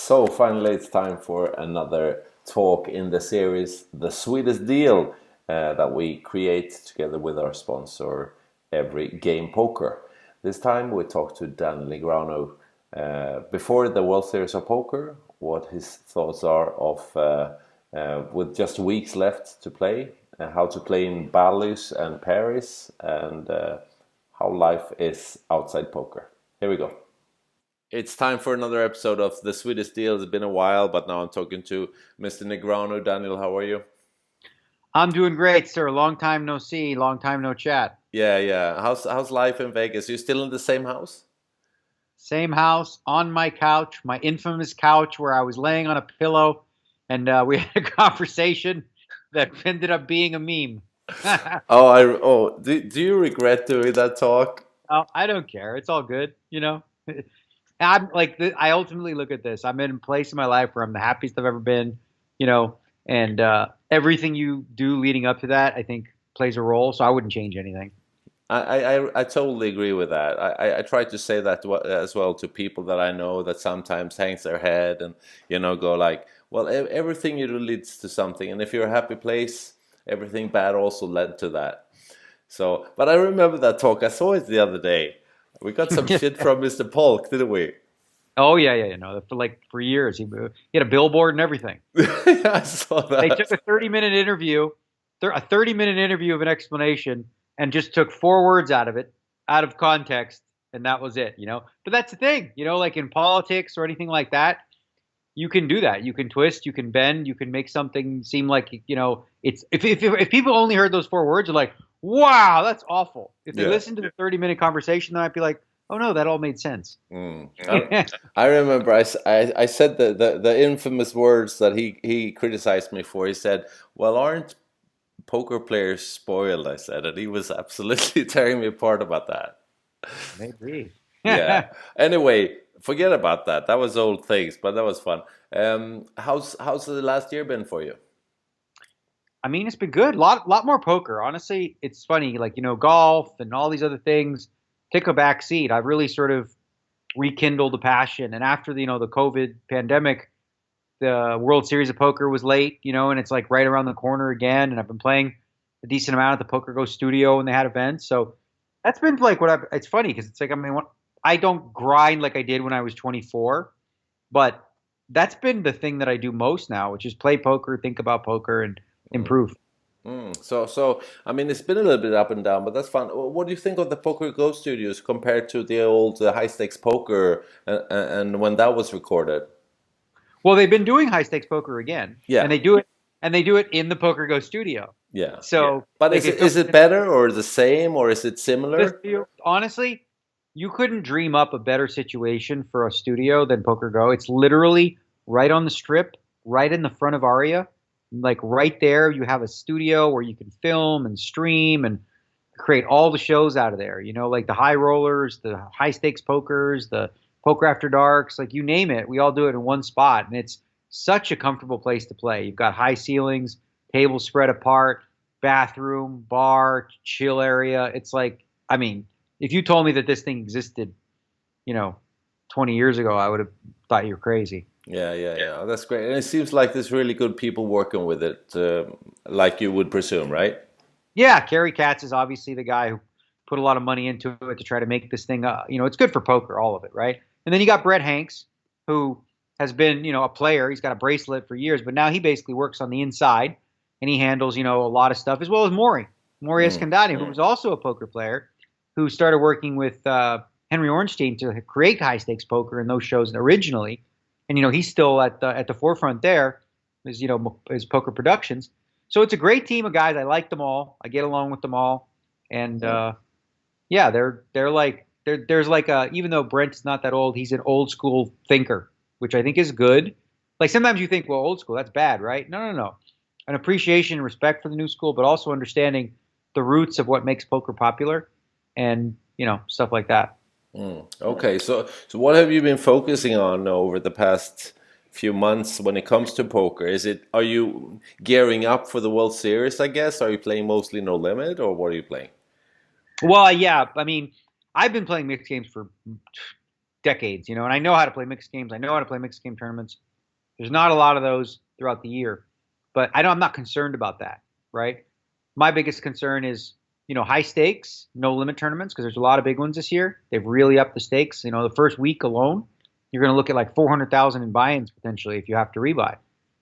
So finally, it's time for another talk in the series, The Swedest Deal, that we create together with our sponsor, Every Game Poker. This time we talked to Daniel Negreanu before the World Series of Poker, what his thoughts are of with just weeks left to play, how to play in Ballys and Paris, and how life is outside poker. Here we go. It's time for another episode of The Swedest Deal. It's been a while, but now I'm talking to Mr. Negreanu. Daniel, how are you? I'm doing great, sir. Long time no see, long time no chat. Yeah. How's life in Vegas? You still in the same house? Same house, on my couch, my infamous couch where I was laying on a pillow, and we had a conversation that ended up being a meme. Do you regret doing that talk? Oh, I don't care. It's all good, you know. I'm like I ultimately look at this. I'm in a place in my life where I'm the happiest I've ever been, you know, and everything you do leading up to that, I think, plays a role. So I wouldn't change anything. I totally agree with that. I try to say that as well to people that I know that sometimes hangs their head and go like, well, everything you do leads to something, and if you're a happy place, everything bad also led to that. So, but I remember that talk. I saw it the other day. We got some shit from Mr. Polk, didn't we? Oh yeah. You know, for years he had a billboard and everything. Yeah, I saw that. They took a 30-minute interview, a 30-minute interview of an explanation, and just took four words out of it, out of context, and that was it. You know, but that's the thing. You know, like in politics or anything like that, you can do that. You can twist, you can bend, you can make something seem like it's if people only heard those four words, they're like, wow, that's awful. If they listened to the 30-minute conversation, then I'd be like, oh no, that all made sense. I remember I said the infamous words that he criticized me for. He said, well, aren't poker players spoiled? I said, and he was absolutely tearing me apart about that. Maybe. Yeah. Anyway, forget about that. That was old things, but that was fun. How's the last year been for you? I mean, it's been good. Lot more poker. Honestly, it's funny. Like, golf and all these other things take a back seat. I've really sort of rekindled the passion. And after the COVID pandemic, the World Series of Poker was late, and it's like right around the corner again. And I've been playing a decent amount at the Poker Go studio when they had events. So that's been like it's funny because it's like, I mean, I don't grind like I did when I was 24, but that's been the thing that I do most now, which is play poker, think about poker, and improve. So I mean, it's been a little bit up and down, but that's fun. What do you think of the Poker Go studios compared to the old high stakes poker and when that was recorded? Well, they've been doing high stakes poker again, Yeah, and they do it in the Poker Go studio. Yeah. So, but is it better or the same or is it similar? Honestly, you couldn't dream up a better situation for a studio than Poker Go. It's literally right on the strip, right in the front of Aria. Like right there, you have a studio where you can film and stream and create all the shows out of there. Like the high rollers, the high stakes pokers, the poker after darks, like you name it. We all do it in one spot. And it's such a comfortable place to play. You've got high ceilings, tables spread apart, bathroom, bar, chill area. It's like, I mean, if you told me that this thing existed, 20 years ago, I would have thought you were crazy. Yeah. That's great. And it seems like there's really good people working with it, like you would presume, right? Yeah, Kerry Katz is obviously the guy who put a lot of money into it to try to make this thing, it's good for poker, all of it, right? And then you got Brett Hanks, who has been, a player. He's got a bracelet for years, but now he basically works on the inside, and he handles, a lot of stuff, as well as Maury Escandani, who was also a poker player, who started working with Henry Ornstein to create high stakes poker in those shows originally. And he's still at the forefront there, as his poker productions. So it's a great team of guys. I like them all. I get along with them all, and they're like there's like even though Brent is not that old, he's an old school thinker, which I think is good. Like sometimes you think, well, old school, that's bad, right? No. An appreciation and respect for the new school, but also understanding the roots of what makes poker popular, and stuff like that. Okay, so what have you been focusing on over the past few months when it comes to poker? Are you gearing up for the World Series, I guess? Are you playing mostly No Limit, or what are you playing? Well, yeah, I mean, I've been playing mixed games for decades, and I know how to play mixed games. I know how to play mixed game tournaments. There's not a lot of those throughout the year, but I'm not concerned about that, right? My biggest concern is, high stakes, no limit tournaments, because there's a lot of big ones this year. They've really upped the stakes. The first week alone, you're going to look at like 400,000 in buy-ins potentially if you have to rebuy.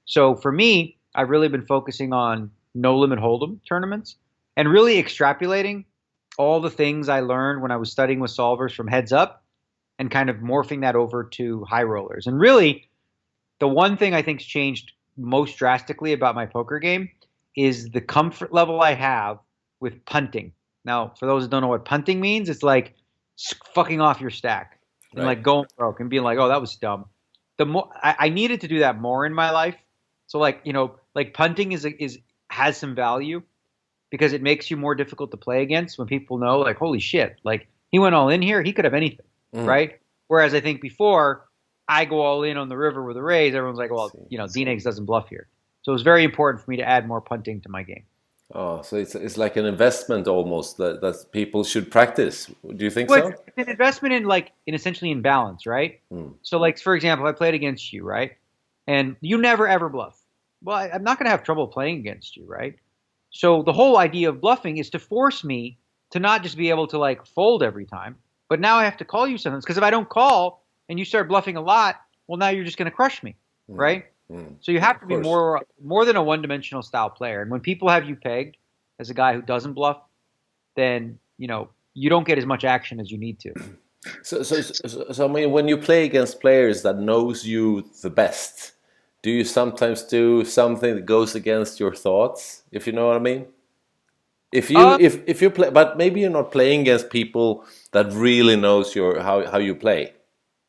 So for me, I've really been focusing on no limit hold'em tournaments and really extrapolating all the things I learned when I was studying with solvers from heads up and kind of morphing that over to high rollers. And really, the one thing I think's changed most drastically about my poker game is the comfort level I have with punting. Now, for those that don't know what punting means, it's like fucking off your stack and like going broke and being like, oh, that was dumb. The more I needed to do that more in my life. So like, like punting has some value because it makes you more difficult to play against when people know like, holy shit, like he went all in here, he could have anything, right? Whereas I think before I go all in on the river with a raise, everyone's like, well, D-Negs doesn't bluff here. So it was very important for me to add more punting to my game. Oh, so it's like an investment almost that people should practice. Do you think so? It's an investment in essentially in balance, right? So like, for example, I played against you, right? And you never ever bluff. Well, I'm not going to have trouble playing against you, right? So the whole idea of bluffing is to force me to not just be able to like fold every time, but now I have to call you sometimes. Because if I don't call and you start bluffing a lot, well, now you're just going to crush me, right? So you have to be more than a one-dimensional style player. And when people have you pegged as a guy who doesn't bluff, then you don't get as much action as you need to. So I mean, when you play against players that knows you the best, do you sometimes do something that goes against your thoughts? If you know what I mean. If you play, but maybe you're not playing against people that really knows how you play.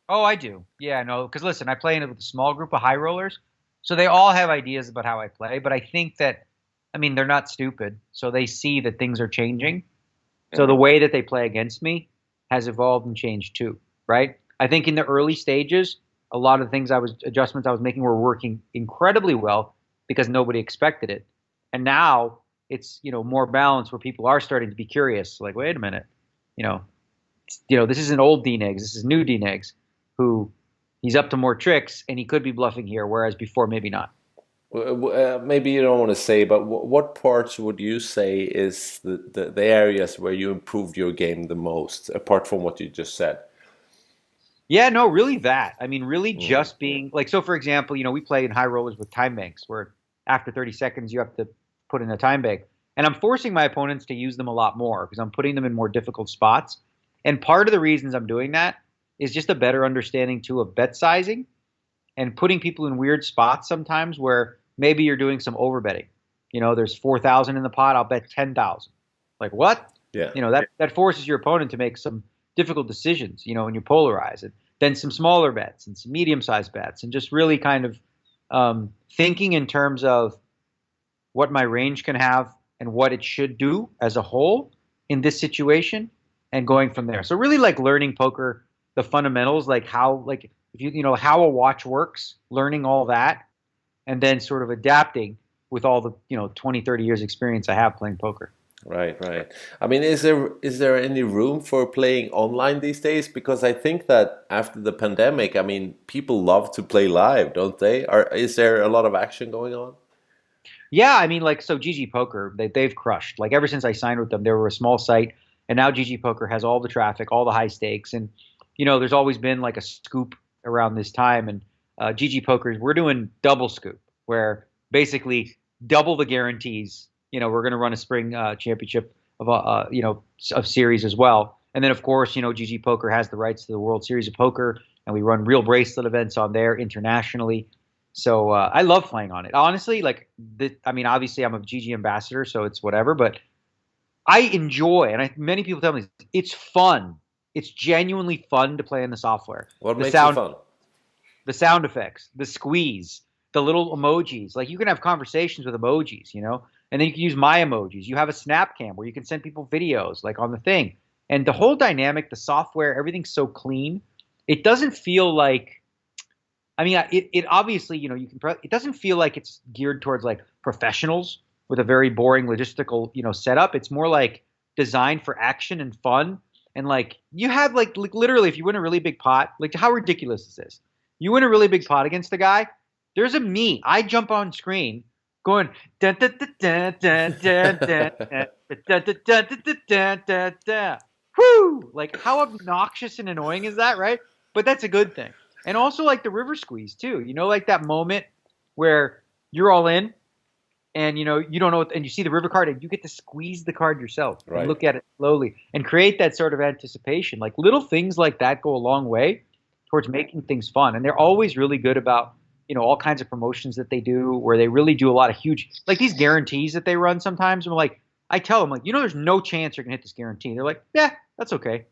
Oh, I do. Yeah, no, because listen, I play with a small group of high rollers, so they all have ideas about how I play. But I think that, they're not stupid, so they see that things are changing. So the way that they play against me has evolved and changed too, right? I think in the early stages, a lot of the adjustments I was making were working incredibly well because nobody expected it. And now it's, more balanced where people are starting to be curious. Like, wait a minute, this isn't old D-Negs, this is new D-Negs, who he's up to more tricks and he could be bluffing here, whereas before maybe not. Maybe you don't want to say, but what parts would you say is the areas where you improved your game the most, apart from what you just said? Yeah, no, really that. Really just being like, so for example, we play in high rollers with time banks where after 30 seconds you have to put in a time bank. And I'm forcing my opponents to use them a lot more because I'm putting them in more difficult spots. And part of the reasons I'm doing that is just a better understanding too of bet sizing and putting people in weird spots sometimes where maybe you're doing some overbetting. There's 4,000 in the pot, I'll bet 10,000. Like what? Yeah. That forces your opponent to make some difficult decisions, when you polarize it. Then some smaller bets and some medium-sized bets and just really kind of thinking in terms of what my range can have and what it should do as a whole in this situation and going from there. So really like learning poker, the fundamentals, like how, like if how a watch works, learning all that, and then sort of adapting with all the 20, 30 years experience I have playing poker. Right. Is there any room for playing online these days? Because I think that after the pandemic, people love to play live, don't they? Is there a lot of action going on? Yeah, so GG Poker, they've crushed. Like ever since I signed with them, they were a small site, and now GG Poker has all the traffic, all the high stakes, and there's always been like a scoop around this time, and GG Poker, we're doing double scoop, where basically double the guarantees. We're going to run a spring championship of series as well, and then of course GG Poker has the rights to the World Series of Poker, and we run real bracelet events on there internationally. So I love playing on it. Honestly, obviously I'm a GG ambassador, so it's whatever, but I enjoy, and many people tell me it's fun. It's genuinely fun to play in the software. What makes it fun? The sound effects, the squeeze, the little emojis. Like you can have conversations with emojis, and then you can use my emojis. You have a snap cam where you can send people videos like on the thing. And the whole dynamic, the software, everything's so clean. It doesn't feel like, it obviously, it doesn't feel like it's geared towards like professionals with a very boring logistical, setup. It's more like designed for action and fun. And like you have like literally, if you win a really big pot, like how ridiculous is this? You win a really big pot against a guy. There's a me. I jump on screen going dun dun dun dun dun dun dun dun dun dun dun dun dun dun. Whoo! Like how obnoxious and annoying is that, right? But that's a good thing. And also like the river squeeze too. You know, like that moment where you're all in and you know you don't know and you see the river card and you get to squeeze the card yourself and look at it slowly and create that sort of anticipation. Like little things like that go a long way towards making things fun. And they're always really good about, you know, all kinds of promotions that they do where they really do a lot of huge, like these guarantees that they run sometimes. And like, I tell them like, you know, there's no chance you're gonna hit this guarantee. They're like, yeah, that's okay.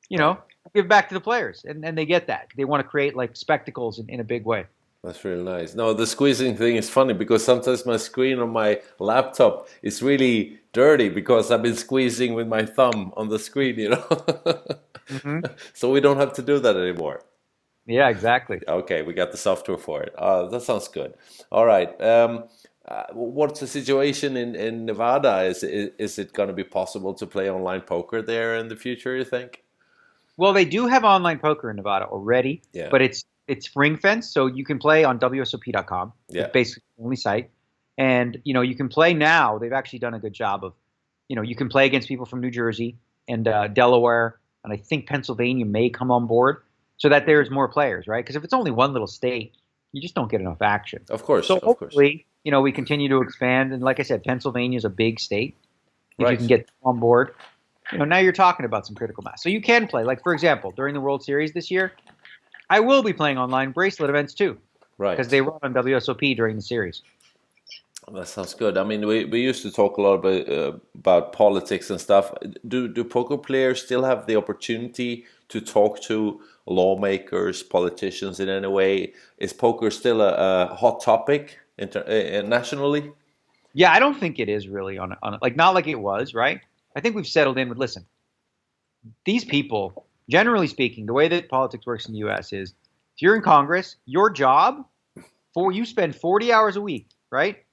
You know, give back to the players. And they get that. They want to create like spectacles in a big way. That's really nice. No, the squeezing thing is funny because sometimes my screen on my laptop is really dirty because I've been squeezing with my thumb on the screen, you know. So we don't have to do that anymore. Yeah, exactly. Okay, we got the software for it. That sounds good. All right. What's the situation in Nevada? Is it going to be possible to play online poker there in the future, you think? Well, they do have online poker in Nevada already, but it's ring fenced, so you can play on WSOP.com. Yeah. It's basically the only site. And, you know, you can play now. They've actually done a good job of, you know, you can play against people from New Jersey and Delaware, and I think Pennsylvania may come on board so that there's more players, right? Because if it's only one little state, you just don't get enough action. Of course, so hopefully, you know, we continue to expand. And like I said, Pennsylvania is a big state. If you can get on board, you know, now you're talking about some critical mass. So you can play. Like, for example, during the World Series this year, I will be playing online bracelet events too. Right. Because they run on WSOP during the series. That sounds good. I mean, we used to talk a lot about politics and stuff. Do poker players still have the opportunity to talk to lawmakers, politicians in any way? Is poker still a hot topic nationally? Yeah, I don't think it is really on like not like it was, right? I think we've settled in with, listen, these people, generally speaking, the way that politics works in the U.S. is if you're in Congress, your job, you spend 40 hours a week, right?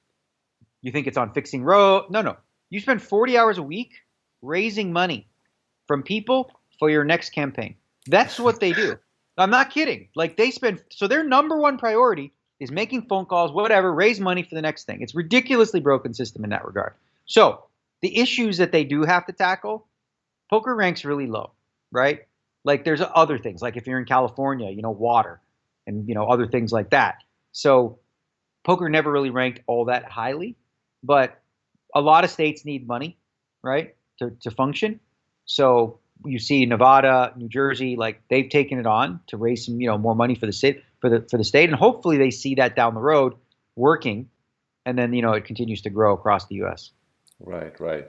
You think it's on fixing road. No. You spend 40 hours a week raising money from people for your next campaign. That's what they do. I'm not kidding. Like so their number one priority is making phone calls, whatever, raise money for the next thing. It's a ridiculously broken system in that regard. So the issues that they do have to tackle, poker ranks really low, right? Like there's other things, like if you're in California, you know, water and, you know, other things like that. So poker never really ranked all that highly, but a lot of states need money, right, to function. So you see Nevada, New Jersey, like they've taken it on to raise some, you know, more money for the state, for the state, and hopefully they see that down the road working, and then, you know, it continues to grow across the U.S. Right.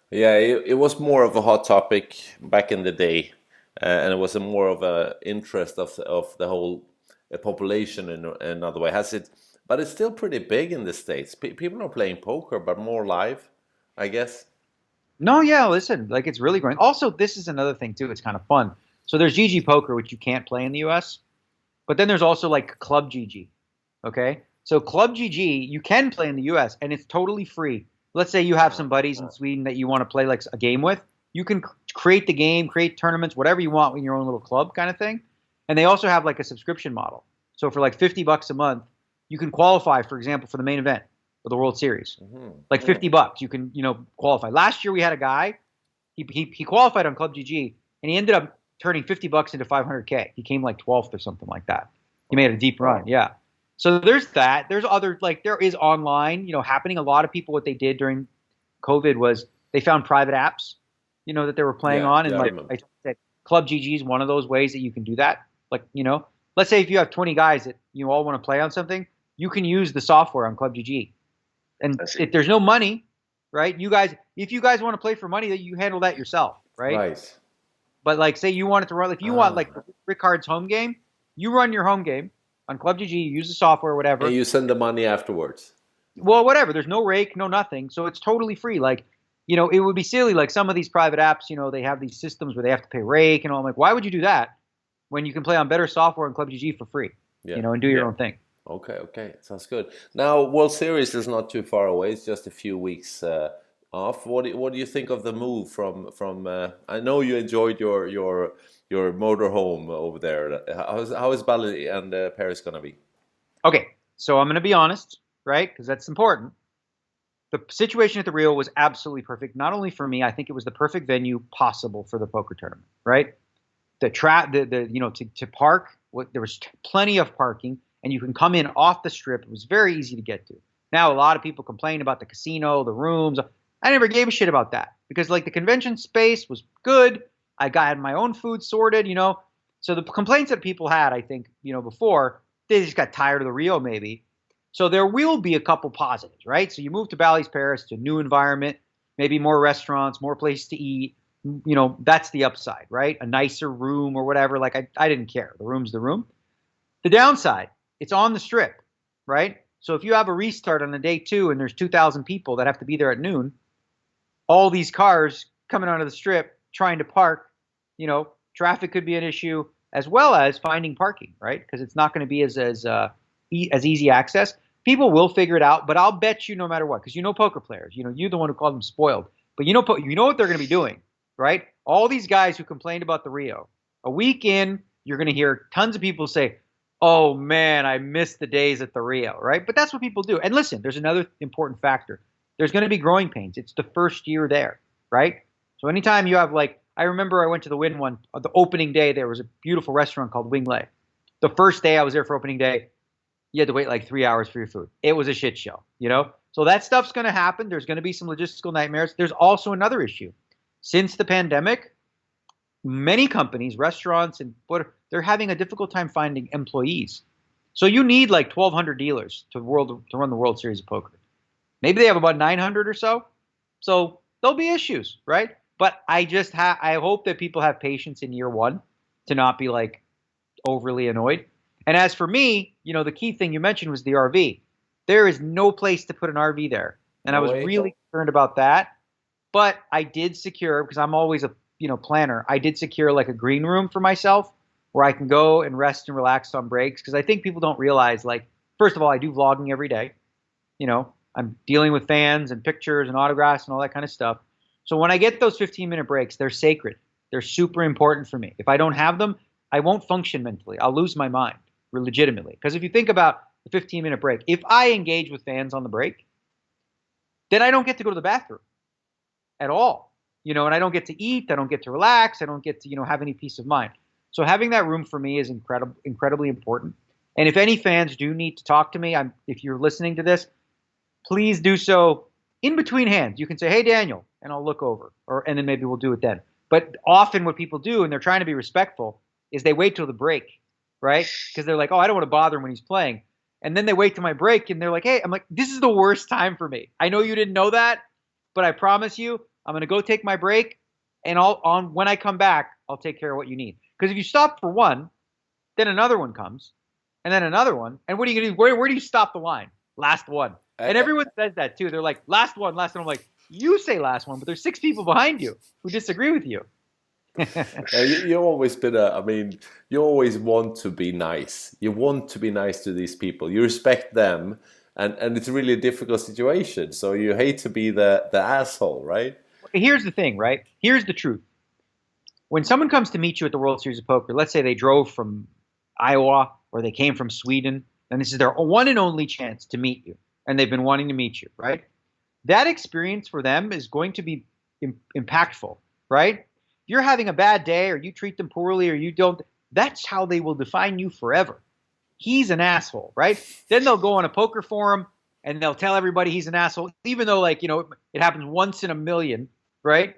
Yeah, it was more of a hot topic back in the day, and it was a more of a interest of the whole population in another way. But it's still pretty big in the States. People are playing poker, but more live, I guess. No, yeah, listen, like it's really growing. Also, this is another thing too. It's kind of fun. So there's GG Poker, which you can't play in the U.S., but then there's also like ClubGG. Okay, so ClubGG you can play in the U.S. and it's totally free. Let's say you have some buddies in Sweden that you want to play like a game with. You can create the game, create tournaments, whatever you want in your own little club kind of thing. And they also have like a subscription model. So for like $50 a month, you can qualify, for example, for the main event of the World Series. Like $50, you can, you know, qualify. Last year we had a guy, he qualified on ClubGG, and he ended up turning $50 into $500K. He came like 12th or something like that. He made a deep run, yeah. So there's that. There's other, like there is online, you know, happening. A lot of people, what they did during COVID was they found private apps, you know, that they were playing on. And like I said, ClubGG is one of those ways that you can do that. Like, you know, let's say if you have 20 guys that you all want to play on something, you can use the software on ClubGG. And if there's no money, right, if you guys want to play for money, that you handle that yourself, right? Right. But like, say you wanted to run, if you want like Rikard's home game, you run your home game on ClubGG, you use the software, whatever. And you send the money afterwards. Well, whatever. There's no rake, no nothing. So it's totally free. Like, you know, it would be silly. Like some of these private apps, you know, they have these systems where they have to pay rake and all. I'm like, why would you do that when you can play on better software on ClubGG for free, you know, and do your own thing? Okay. Sounds good. Now, World Series is not too far away. It's just a few weeks off. What do you think of the move from? I know you enjoyed your motorhome over there. How is Bali and Paris gonna be? Okay, so I'm going to be honest, right? Because that's important. The situation at the Rio was absolutely perfect. Not only for me, I think it was the perfect venue possible for the poker tournament, right? To park, there was plenty of parking, and you can come in off the strip. It was very easy to get to. Now, a lot of people complain about the casino, the rooms. I never gave a shit about that because like the convention space was good. Had my own food sorted, So the complaints that people had, I think, before, they just got tired of the Rio maybe. So there will be a couple positives, right? So you move to Bally's Paris, to a new environment, maybe more restaurants, more places to eat. That's the upside, right? A nicer room or whatever. Like I didn't care. The room's the room. The downside, it's on the strip, right? So if you have a restart on the day 2 and there's 2,000 people that have to be there at noon, all these cars coming onto the strip trying to park, traffic could be an issue as well as finding parking, right? Because it's not going to be as easy access. People will figure it out, but I'll bet you no matter what, because poker players, you're the one who called them spoiled, but you know what they're going to be doing, right? All these guys who complained about the Rio, a week in, you're going to hear tons of people say, "Oh man, I miss the days at the Rio," right? But that's what people do. And listen, there's another important factor. There's going to be growing pains. It's the first year there, right? So anytime you have I remember I went to the Wynn one, the opening day, there was a beautiful restaurant called Wing Lei. The first day I was there for opening day, you had to wait like 3 hours for your food. It was a shit show, So that stuff's going to happen. There's going to be some logistical nightmares. There's also another issue. Since the pandemic, many companies, restaurants, and they're having a difficult time finding employees. So you need like 1,200 dealers to run the World Series of Poker. Maybe they have about 900 or so. So there'll be issues, right? But I hope that people have patience in year one to not be like overly annoyed. And as for me, the key thing you mentioned was the RV. There is no place to put an RV there. And I was really concerned about that. But I did secure, because I'm always a planner, I did secure like a green room for myself where I can go and rest and relax on breaks. Because I think people don't realize, first of all, I do vlogging every day. I'm dealing with fans and pictures and autographs and all that kind of stuff. So when I get those 15-minute breaks, they're sacred. They're super important for me. If I don't have them, I won't function mentally. I'll lose my mind legitimately. Because if you think about the 15-minute break, if I engage with fans on the break, then I don't get to go to the bathroom at all. And I don't get to eat. I don't get to relax. I don't get to, have any peace of mind. So having that room for me is incredibly important. And if any fans do need to talk to me, if you're listening to this, please do so in between hands. You can say, "Hey, Daniel," and I'll look over, and then maybe we'll do it then. But often what people do, and they're trying to be respectful, is they wait till the break, right? Because they're like, "Oh, I don't want to bother him when he's playing." And then they wait till my break, and they're like, "Hey," I'm like, "This is the worst time for me. I know you didn't know that, but I promise you, I'm going to go take my break, and when I come back, I'll take care of what you need." Because if you stop for one, then another one comes, and then another one, and what are you going to do? Where do you stop the line? Last one. And everyone says that too. They're like, "Last one, last one." I'm like, "You say last one, but there's 6 people behind you who disagree with you." You've always been you always want to be nice. You want to be nice to these people. You respect them, and it's really a difficult situation. So you hate to be the asshole, right? Here's the thing, right? Here's the truth. When someone comes to meet you at the World Series of Poker, let's say they drove from Iowa or they came from Sweden, and this is their one and only chance to meet you, and they've been wanting to meet you, right? That experience for them is going to be impactful, right? If you're having a bad day or you treat them poorly or you don't, that's how they will define you forever. He's an asshole, right? Then they'll go on a poker forum and they'll tell everybody he's an asshole, even though it happens once in a million, right?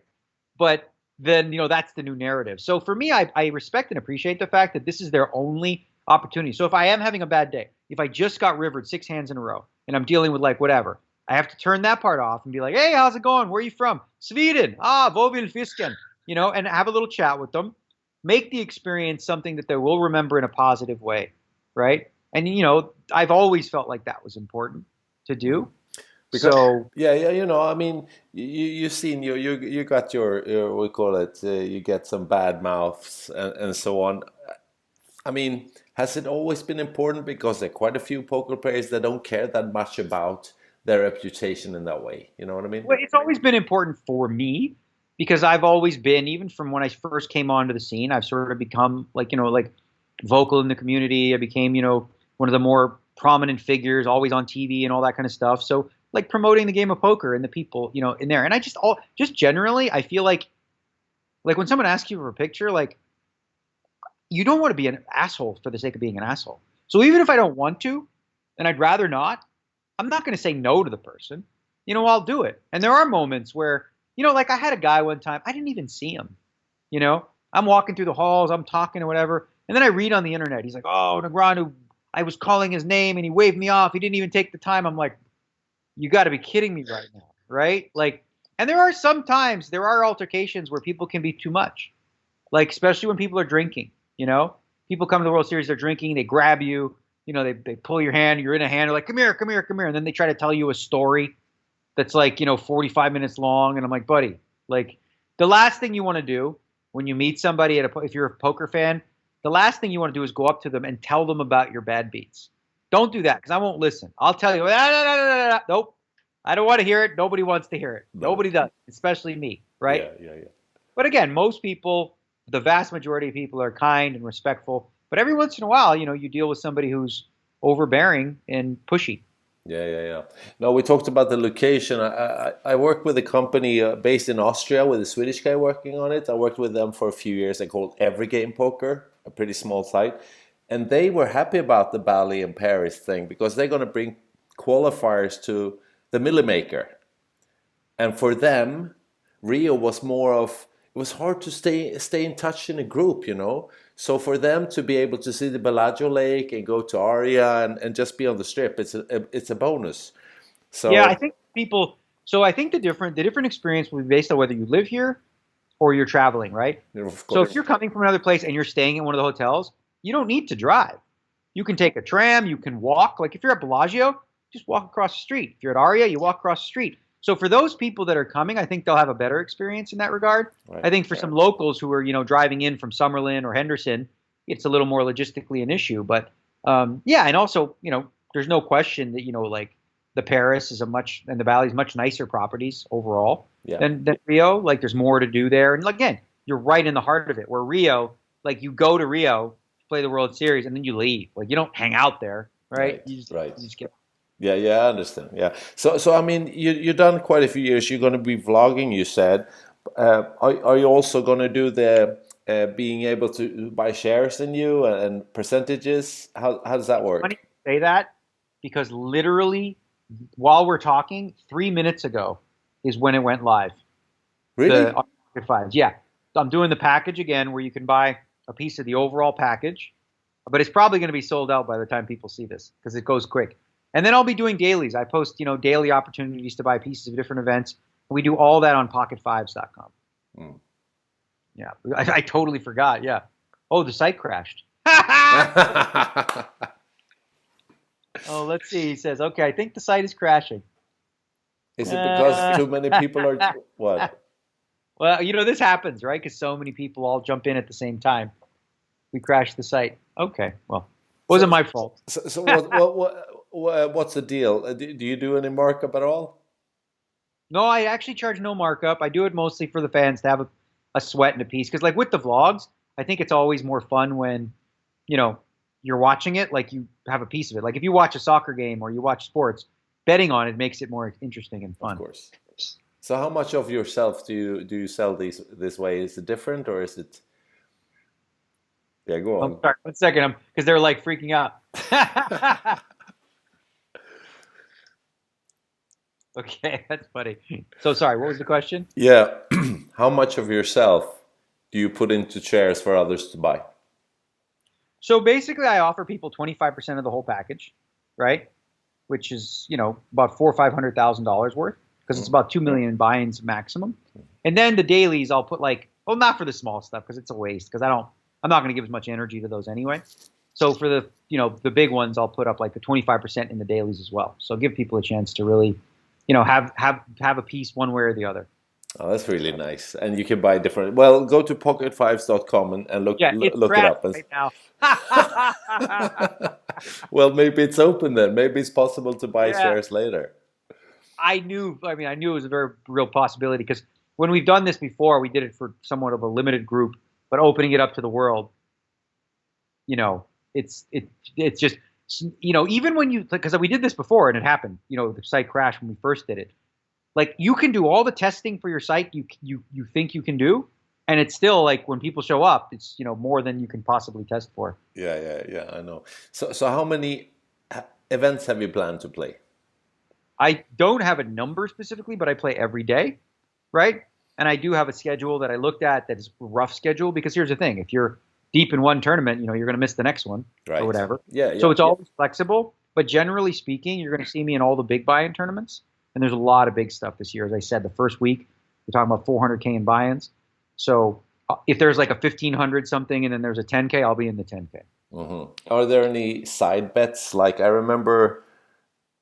But then, that's the new narrative. So for me, I respect and appreciate the fact that this is their only opportunity. So if I am having a bad day, if I just got rivered 6 hands in a row and I'm dealing with whatever, I have to turn that part off and be like, "Hey, how's it going? Where are you from?" "Sweden." "Vovil Fisken." And have a little chat with them. Make the experience something that they will remember in a positive way, right? And, I've always felt like that was important to do. Because, so you've seen you got your we call it you get some bad mouths and so on. Has it always been important? Because there are quite a few poker players that don't care that much about their reputation in that way. You know what I mean? Well, it's always been important for me because I've always been, even from when I first came onto the scene, I've sort of become like, like vocal in the community. I became, one of the more prominent figures, always on TV and all that kind of stuff. So like promoting the game of poker and the people, in there. And I just generally, I feel like when someone asks you for a picture, like you don't want to be an asshole for the sake of being an asshole. So even if I don't want to, and I'd rather not, I'm not going to say no to the person. I'll do it. And there are moments where, like I had a guy one time, I didn't even see him. I'm walking through the halls, I'm talking or whatever. And then I read on the internet, he's like, oh, Negreanu, I was calling his name and he waved me off. He didn't even take the time. I'm like, you got to be kidding me right now. Right. Like, and there are altercations where people can be too much. Like, especially when people are drinking, people come to the World Series, they're drinking, they grab you, they pull your hand, you're in a hand, they're like, come here, come here, come here. And then they try to tell you a story that's like, 45 minutes long. And I'm like, buddy, like the last thing you want to do when you meet somebody if you're a poker fan, the last thing you want to do is go up to them and tell them about your bad beats. Don't do that because I won't listen. I'll tell you, nope, I don't want to hear it. Nobody wants to hear it. No. Nobody does, especially me, right? Yeah. But again, most people, the vast majority of people are kind and respectful. But every once in a while, you deal with somebody who's overbearing and pushy. Yeah. No, we talked about the location. I worked with a company based in Austria with a Swedish guy working on it. I worked with them for a few years. They called Every Game Poker, a pretty small site. And they were happy about the Bali and Paris thing because they're going to bring qualifiers to the Millie Maker. And for them, Rio was more of, it was hard to stay in touch in a group, So for them to be able to see the Bellagio Lake and go to Aria and just be on the strip, it's a bonus. So yeah, I think I think the different experience will be based on whether you live here or you're traveling, right? Of course. So if you're coming from another place and you're staying in one of the hotels, you don't need to drive. You can take a tram, you can walk. Like if you're at Bellagio, just walk across the street. If you're at Aria, you walk across the street. So for those people that are coming, I think they'll have a better experience in that regard. Right. I think for some locals who are, driving in from Summerlin or Henderson, it's a little more logistically an issue. But yeah, and also, there's no question that, like the Paris is and the Bally's much nicer properties overall than Rio. Like there's more to do there. And again, you're right in the heart of it. Where Rio, like you go to Rio, play the World Series, and then you leave. Like you don't hang out there, right? You just get. Yeah, I understand. Yeah, so I mean, you've done quite a few years. You're going to be vlogging, you said. Are you also going to do the being able to buy shares in you and percentages? How does that work? Funny you say that because literally, while we're talking, 3 minutes ago is when it went live. Really? The Pocket Fives. Yeah, I'm doing the package again, where you can buy a piece of the overall package, but it's probably going to be sold out by the time people see this because it goes quick. And then I'll be doing dailies. I post, daily opportunities to buy pieces of different events. We do all that on pocket5s.com. Mm. Yeah, I totally forgot. Yeah. Oh, the site crashed. Oh, let's see. He says, okay, I think the site is crashing. Is it because too many people are what? Well, this happens, right? Because so many people all jump in at the same time. We crashed the site. Okay, well, it wasn't my fault. So what's the deal? Do you do any markup at all? No, I actually charge no markup. I do it mostly for the fans to have a sweat and a piece. Because like with the vlogs, I think it's always more fun when, you're watching it, like you have a piece of it. Like if you watch a soccer game or you watch sports, betting on it makes it more interesting and fun. Of course. So how much of yourself do you sell this way? Is it different or is it? Yeah, go on. Sorry, 1 second, because they're like freaking out. Okay, that's funny. So sorry, what was the question? Yeah, how much of yourself do you put into shares for others to buy? So basically, I offer people 25% of the whole package, right? Which is about $400,000 or $500,000 worth, because it's about 2 million buy-ins maximum. And then the dailies, I'll put not for the small stuff because it's a waste. Because I'm not going to give as much energy to those anyway. So for the the big ones, I'll put up like the 25% in the dailies as well. So give people a chance to really have a piece one way or the other. Oh, that's really nice. And you can buy different. Well, go to pocket5s.com and look it up. Right now. Well, maybe it's open then. Maybe it's possible to buy shares later. I knew it was a very real possibility because when we've done this before, we did it for somewhat of a limited group, but opening it up to the world, you know, it's just, you know, even when you, because we did this before and it happened, you know, the site crashed when we first did it. Like you can do all the testing for your site you think you can do, and it's still like when people show up, it's, you know, more than you can possibly test for. Yeah, I know. So how many events have you planned to play? I don't have a number specifically, but I play every day, right? And I do have a schedule that I looked at that is a rough schedule because here's the thing: if you're deep in one tournament, you know, you're going to miss the next one Right. or whatever. Yeah. So it's always flexible, but generally speaking, you're going to see me in all the big buy-in tournaments. And there's a lot of big stuff this year. As I said, the first week, we're talking about 400K in buy-ins. So if there's like a 1,500 something and then there's a 10K, I'll be in the 10K. Mm-hmm. Are there any side bets? Like I remember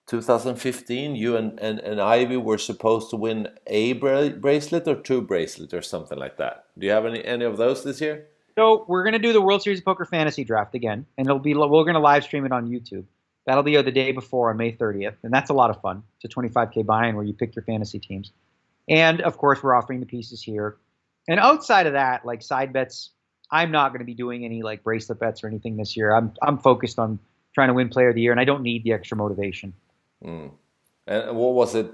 2015, you and Ivy were supposed to win a bracelet or two bracelets or something like that. Do you have any of those this year? So we're going to do the World Series of Poker Fantasy Draft again, and we're going to live stream it on YouTube. That'll be the day before on May 30th, and that's a lot of fun. It's a 25K buy-in where you pick your fantasy teams. And, of course, we're offering the pieces here. And outside of that, like side bets, I'm not going to be doing any like bracelet bets or anything this year. I'm focused on trying to win Player of the Year, and I don't need the extra motivation. Mm. And what was it?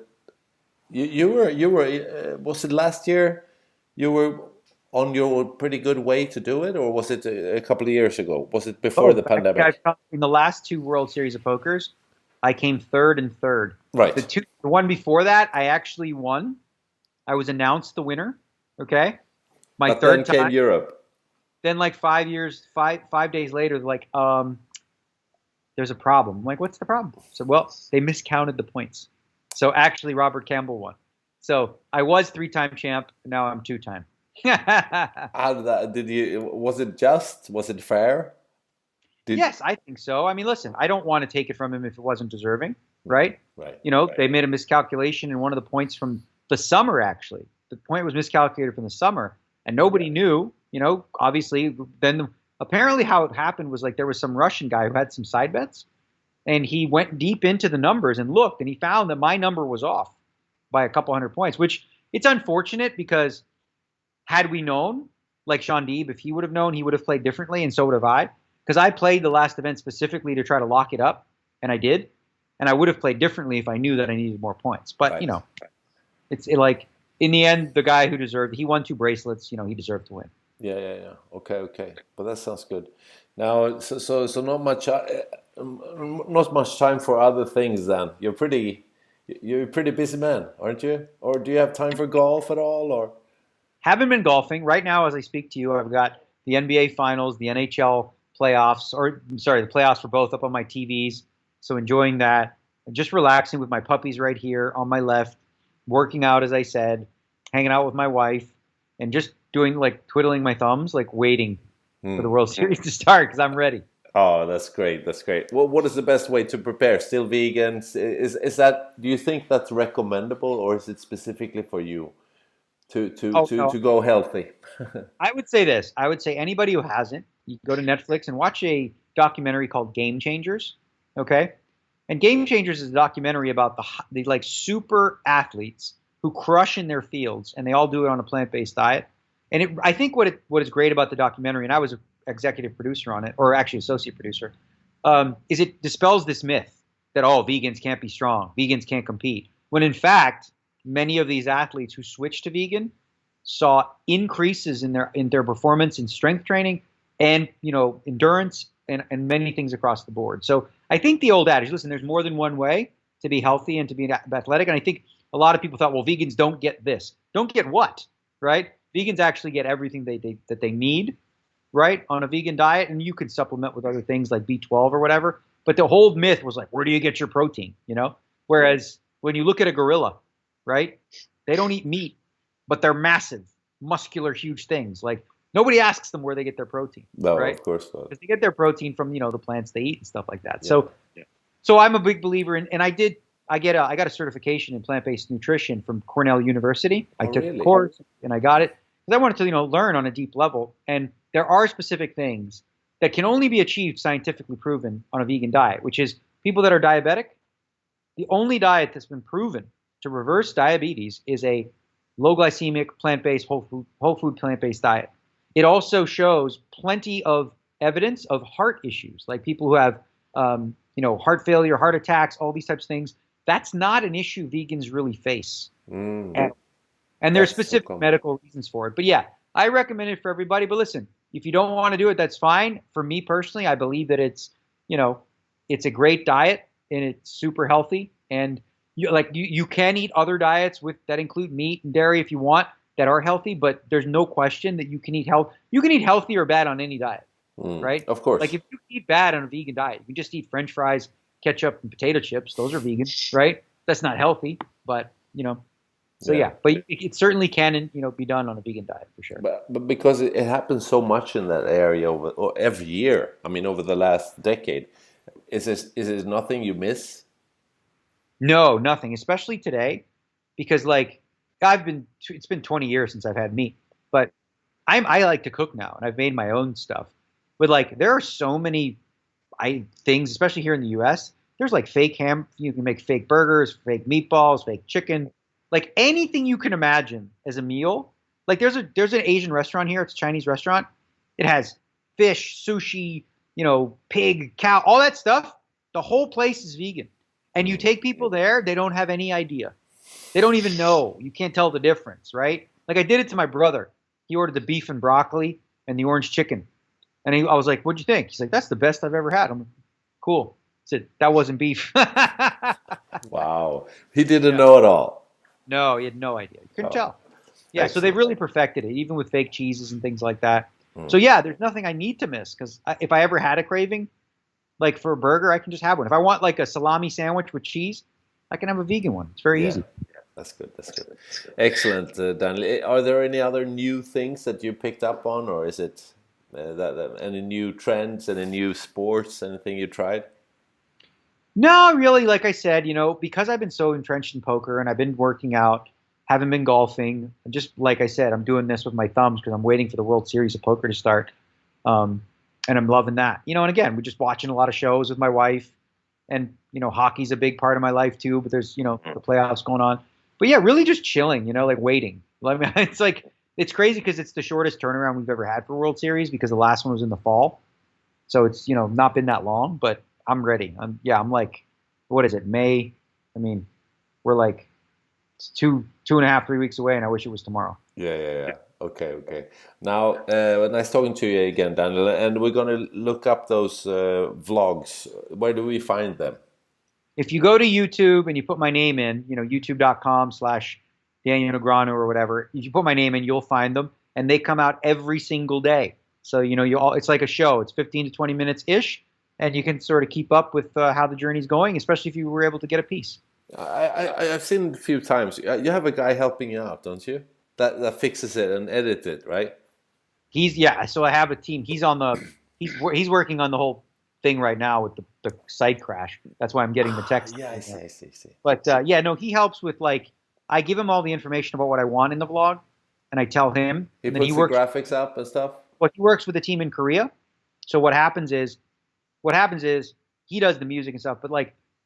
You were was it last year? You were on your pretty good way to do it, or was it a couple of years ago? Was it before the pandemic? In the last two World Series of Pokers, I came third and third. Right. The one before that, I actually won. I was announced the winner. Okay. But third time. Came Europe. Then like 5 days later, they're like, there's a problem. I'm like, what's the problem? So, well, they miscounted the points. So actually, Robert Campbell won. So I was 3-time champ. Now I'm 2-time. How did that? Was it just? Was it fair? Yes, I think so. I mean, listen, I don't want to take it from him if it wasn't deserving, right? Right. You know, they made a miscalculation in one of the points from the summer, actually. The point was miscalculated from the summer, and nobody knew, you know, obviously. Then apparently how it happened was like there was some Russian guy who had some side bets, and he went deep into the numbers and looked, and he found that my number was off by a couple hundred points, which it's unfortunate because had we known, like Sean Deeb, if he would have known, he would have played differently, and so would have I. Because I played the last event specifically to try to lock it up, and I did. And I would have played differently if I knew that I needed more points. But, right. You know, like, in the end, the guy who deserved, he won 2 bracelets, you know, he deserved to win. Yeah. Okay. But that sounds good. Now, so not much time for other things then. You're a pretty busy man, aren't you? Or do you have time for golf at all, or? Haven't been golfing. Right now, as I speak to you, I've got the NBA Finals, the NHL playoffs, the playoffs for both up on my TVs. So enjoying that. And just relaxing with my puppies right here on my left, working out, as I said, hanging out with my wife, and just doing like twiddling my thumbs, like waiting for the World Series to start because I'm ready. Oh, that's great. Well, what is the best way to prepare? Still vegan? Is that? Do you think that's recommendable, or is it specifically for you? To go healthy. I would say this. I would say anybody who hasn't, you go to Netflix and watch a documentary called Game Changers. Okay, and Game Changers is a documentary about the like super athletes who crush in their fields, and they all do it on a plant-based diet. And I think what is great about the documentary, and I was an executive producer on it, or actually associate producer, is it dispels this myth that vegans can't be strong, vegans can't compete, when in fact many of these athletes who switched to vegan saw increases in their performance in strength training and, you know, endurance and many things across the board. So I think the old adage, listen, there's more than one way to be healthy and to be athletic. And I think a lot of people thought, well, vegans don't get this. Don't get what, right? Vegans actually get everything that they need, right, on a vegan diet. And you can supplement with other things like B12 or whatever. But the whole myth was like, where do you get your protein, you know? Whereas when you look at a gorilla, right? They don't eat meat, but they're massive, muscular, huge things. Like nobody asks them where they get their protein. No, right? Of course not. Because they get their protein from, you know, the plants they eat and stuff like that. Yeah. So I'm a big believer in, and I got a certification in plant-based nutrition from Cornell University. I took a course and I got it because I wanted to, you know, learn on a deep level. And there are specific things that can only be achieved scientifically proven on a vegan diet, which is people that are diabetic. The only diet that's been proven to reverse diabetes is a low glycemic, plant-based, whole food plant-based diet. It also shows plenty of evidence of heart issues, like people who have, heart failure, heart attacks, all these types of things. That's not an issue vegans really face. And there's specific medical reasons for it. But yeah, I recommend it for everybody. But listen, if you don't want to do it, that's fine. For me personally, I believe that it's a great diet and it's super healthy. And you can eat other diets that include meat and dairy if you want that are healthy. But there's no question that you can eat healthy or bad on any diet, right? Of course. Like if you eat bad on a vegan diet, you can just eat French fries, ketchup, and potato chips. Those are vegan, right? That's not healthy, but So yeah, but it certainly can, be done on a vegan diet for sure. But because it happens so much in that area every year, I mean, over the last decade, is there nothing you miss? No, nothing, especially today, because it's been 20 years since I've had meat, but I like to cook now, and I've made my own stuff. But there are so many things, especially here in the U.S. There's fake ham. You can make fake burgers, fake meatballs, fake chicken. Anything you can imagine as a meal. There's an Asian restaurant here. It's a Chinese restaurant. It has fish, sushi, pig, cow, all that stuff. The whole place is vegan. And you take people there, they don't have any idea. They don't even know. You can't tell the difference, right? I did it to my brother. He ordered the beef and broccoli and the orange chicken. And I was like, what'd you think? He's like, that's the best I've ever had. I'm like, cool. I said, that wasn't beef. Wow. He didn't know at all. No, he had no idea. You couldn't tell. Yeah, excellent. So they've really perfected it, even with fake cheeses and things like that. So yeah, there's nothing I need to miss, because if I ever had a craving, for a burger, I can just have one. If I want a salami sandwich with cheese, I can have a vegan one. It's very easy. Yeah, that's good. Excellent, Daniel. Are there any other new things that you picked up on, or is it any new trends, any new sports, anything you tried? No, really, like I said, because I've been so entrenched in poker and I've been working out, haven't been golfing, just like I said, I'm doing this with my thumbs because I'm waiting for the World Series of Poker to start. And I'm loving that. And again, we're just watching a lot of shows with my wife, and, hockey's a big part of my life too, but there's, the playoffs going on. But yeah, really just chilling, waiting. It's crazy because it's the shortest turnaround we've ever had for World Series, because the last one was in the fall. So it's, not been that long, but I'm ready. I'm what is it, May? I mean, we're it's 2.5, 3 weeks away, and I wish it was tomorrow. Yeah. Okay. Now, nice talking to you again, Daniel. And we're going to look up those vlogs. Where do we find them? If you go to YouTube and you put my name in, youtube.com/Daniel Negreanu or whatever, if you put my name in, you'll find them, and they come out every single day. So, it's like a show. It's 15 to 20 minutes-ish. And you can sort of keep up with how the journey's going, especially if you were able to get a piece. I've seen it a few times. You have a guy helping you out, don't you? That fixes it and edits it, right? So I have a team. He's working on the whole thing right now with the site crash. That's why I'm getting the text. Yeah, I see. But he helps with I give him all the information about what I want in the vlog, and I tell him. He puts the graphics up and stuff. Well, he works with a team in Korea. So what happens is he does the music and stuff, but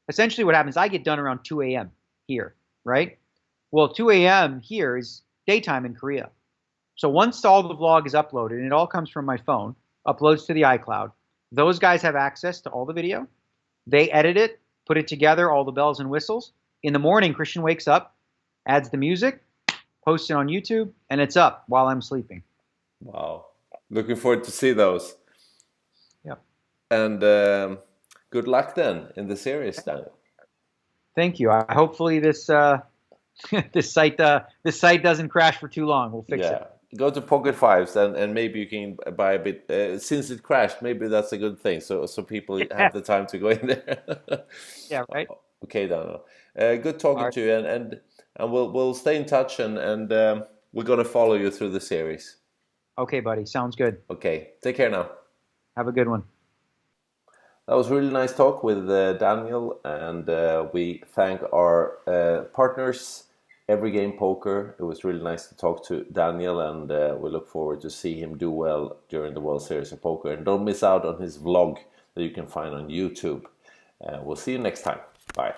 essentially what happens, I get done around 2 a.m. here, right? Well, 2 a.m. here is daytime in Korea. So once all the vlog is uploaded, and it all comes from my phone, uploads to the iCloud, those guys have access to all the video. They edit it, put it together, all the bells and whistles. In the morning, Christian wakes up, adds the music, posts it on YouTube, and it's up while I'm sleeping. Wow. Looking forward to see those. And good luck then in the series, Daniel. Thank you. Hopefully this this site doesn't crash for too long. We'll fix it. Go to Pocket Fives and maybe you can buy a bit. Since it crashed, maybe that's a good thing. So people have the time to go in there. Yeah. Right. Okay, Daniel. Good talking to you, and we'll stay in touch, and we're gonna follow you through the series. Okay, buddy. Sounds good. Okay. Take care now. Have a good one. That was a really nice talk with Daniel, and we thank our partners, Every Game Poker. It was really nice to talk to Daniel, and we look forward to see him do well during the World Series of Poker. And don't miss out on his vlog that you can find on YouTube. We'll see you next time. Bye.